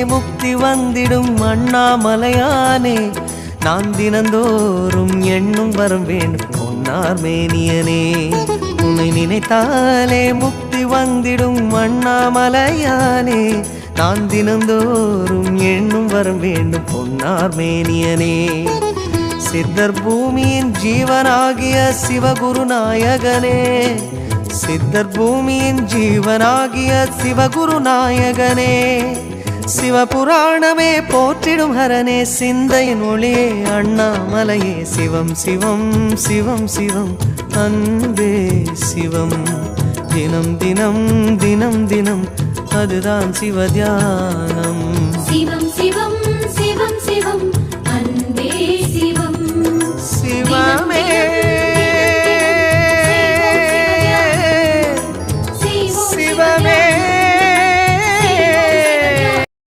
முக்தி வந்திடும் அண்ணாமலையானே நான் தினந்தோறும் எண்ணும் வரம் வேண்டும் பொன்னார் மேனியனே உன்னை நினைத்தாலே முக்தி வந்திடும் அண்ணாமலையானே நான் தினந்தோறும் எண்ணும் வரம் வேண்டும் பொன்னார் மேனியனே சித்தர் பூமியின் ஜீவனாகிய சிவகுரு நாயகனே சித்தர் பூமியின் ஜீவனாகிய சிவகுரு நாயகனே சிவபுராணமே போற்றிடும் ஹரனே சிந்தையின் ஒளியே அண்ணாமலையே சிவம் சிவம் சிவம் சிவம் அன்பே சிவம் தினம் தினம் தினம் தினம் அதுதான் சிவதியானம் சிவம் சிவம் சிவம் சிவம் அன்பே சிவம் சிவம்